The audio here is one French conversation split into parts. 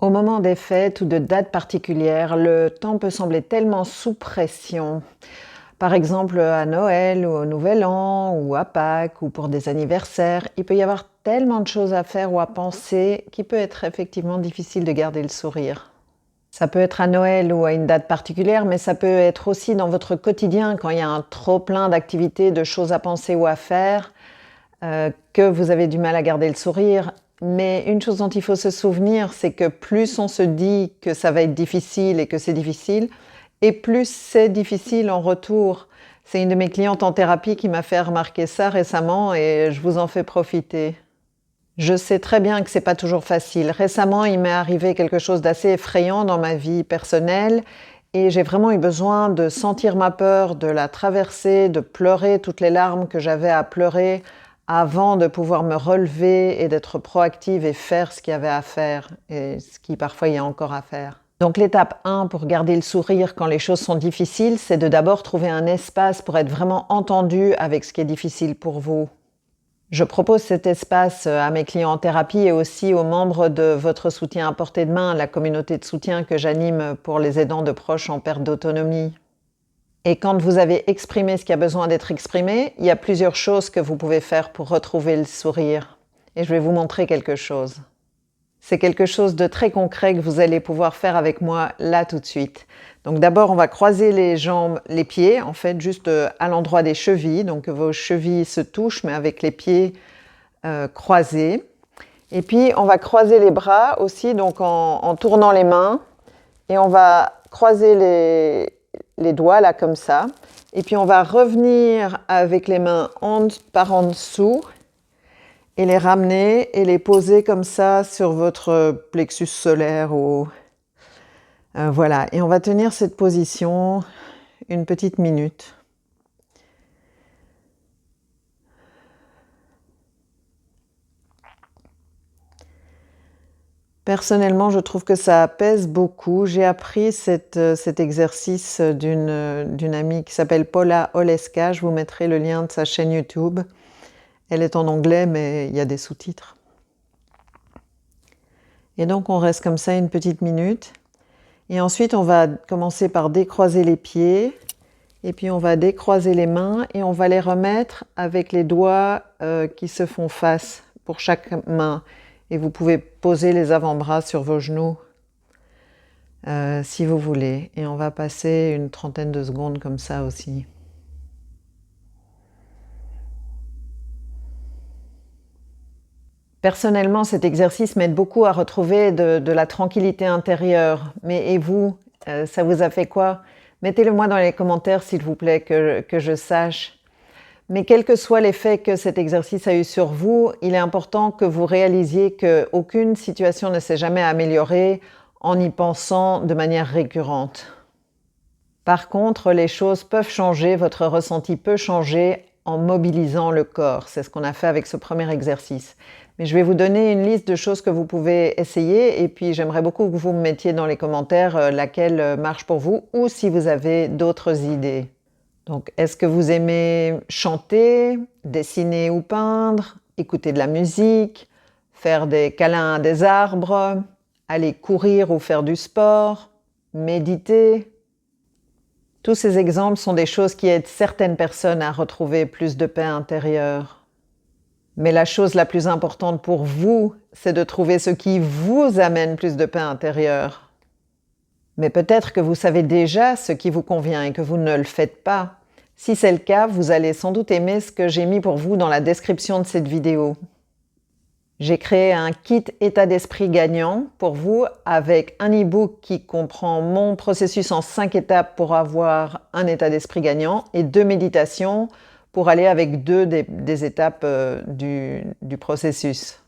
Au moment des fêtes ou de dates particulières, le temps peut sembler tellement sous pression. Par exemple, à Noël ou au Nouvel An ou à Pâques ou pour des anniversaires, il peut y avoir tellement de choses à faire ou à penser qu'il peut être effectivement difficile de garder le sourire. Ça peut être à Noël ou à une date particulière, mais ça peut être aussi dans votre quotidien quand il y a un trop plein d'activités, de choses à penser ou à faire, que vous avez du mal à garder le sourire. Mais une chose dont il faut se souvenir, c'est que plus on se dit que ça va être difficile et que c'est difficile, et plus c'est difficile en retour. C'est une de mes clientes en thérapie qui m'a fait remarquer ça récemment et je vous en fais profiter. Je sais très bien que c'est pas toujours facile. Récemment, il m'est arrivé quelque chose d'assez effrayant dans ma vie personnelle et j'ai vraiment eu besoin de sentir ma peur, de la traverser, de pleurer toutes les larmes que j'avais à pleurer avant de pouvoir me relever et d'être proactive et faire ce qu'il y avait à faire et ce qui parfois il y a encore à faire. Donc l'étape 1 pour garder le sourire quand les choses sont difficiles, c'est de d'abord trouver un espace pour être vraiment entendu avec ce qui est difficile pour vous. Je propose cet espace à mes clients en thérapie et aussi aux membres de votre soutien à portée de main, la communauté de soutien que j'anime pour les aidants de proches en perte d'autonomie. Et quand vous avez exprimé ce qui a besoin d'être exprimé, il y a plusieurs choses que vous pouvez faire pour retrouver le sourire. Et je vais vous montrer quelque chose. C'est quelque chose de très concret que vous allez pouvoir faire avec moi là tout de suite. Donc d'abord, on va croiser les jambes, les pieds, en fait, juste à l'endroit des chevilles. Donc vos chevilles se touchent, mais avec les pieds croisés. Et puis, on va croiser les bras aussi, donc en tournant les mains. Et on va croiser les doigts, là, comme ça. Et puis, on va revenir avec les mains par en dessous et les ramener et les poser comme ça sur votre plexus solaire. Voilà, et on va tenir cette position une petite minute. Personnellement, je trouve que ça apaise beaucoup. J'ai appris cet exercice d'une amie qui s'appelle Paula Oleska. Je vous mettrai le lien de sa chaîne YouTube. Elle est en anglais, mais il y a des sous-titres. Et donc, on reste comme ça une petite minute. Et ensuite, on va commencer par décroiser les pieds. Et puis, on va décroiser les mains et on va les remettre avec les doigts qui se font face pour chaque main. Et vous pouvez poser les avant-bras sur vos genoux si vous voulez. Et on va passer une trentaine de secondes comme ça aussi. Personnellement, cet exercice m'aide beaucoup à retrouver de la tranquillité intérieure. Mais et vous, ça vous a fait quoi? Mettez-le moi dans les commentaires, s'il vous plaît, que je sache. Mais quel que soit l'effet que cet exercice a eu sur vous, il est important que vous réalisiez qu'aucune situation ne s'est jamais améliorée en y pensant de manière récurrente. Par contre, les choses peuvent changer, votre ressenti peut changer en mobilisant le corps. C'est ce qu'on a fait avec ce premier exercice. Mais je vais vous donner une liste de choses que vous pouvez essayer et puis j'aimerais beaucoup que vous me mettiez dans les commentaires laquelle marche pour vous ou si vous avez d'autres idées. Donc, est-ce que vous aimez chanter, dessiner ou peindre, écouter de la musique, faire des câlins à des arbres, aller courir ou faire du sport, méditer? Tous ces exemples sont des choses qui aident certaines personnes à retrouver plus de paix intérieure. Mais la chose la plus importante pour vous, c'est de trouver ce qui vous amène plus de paix intérieure. Mais peut-être que vous savez déjà ce qui vous convient et que vous ne le faites pas. Si c'est le cas, vous allez sans doute aimer ce que j'ai mis pour vous dans la description de cette vidéo. J'ai créé un kit état d'esprit gagnant pour vous avec un e-book qui comprend mon processus en 5 étapes pour avoir un état d'esprit gagnant et 2 méditations pour aller avec 2 des étapes du processus.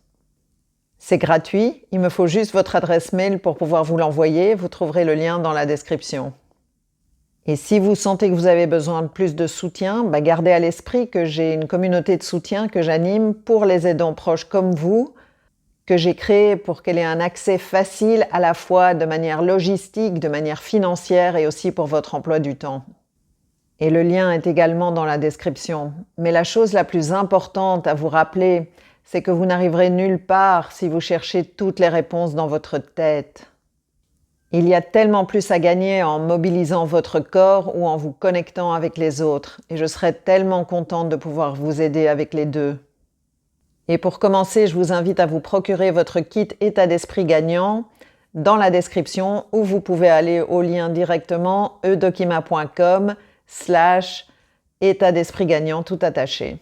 C'est gratuit, il me faut juste votre adresse mail pour pouvoir vous l'envoyer, vous trouverez le lien dans la description. Et si vous sentez que vous avez besoin de plus de soutien, gardez à l'esprit que j'ai une communauté de soutien que j'anime pour les aidants proches comme vous, que j'ai créée pour qu'elle ait un accès facile à la fois de manière logistique, de manière financière et aussi pour votre emploi du temps. Et le lien est également dans la description. Mais la chose la plus importante à vous rappeler, c'est que vous n'arriverez nulle part si vous cherchez toutes les réponses dans votre tête. Il y a tellement plus à gagner en mobilisant votre corps ou en vous connectant avec les autres, et je serais tellement contente de pouvoir vous aider avec les deux. Et pour commencer, je vous invite à vous procurer votre kit État d'esprit gagnant dans la description, ou vous pouvez aller au lien directement edokima.com/état d'esprit gagnant tout attaché.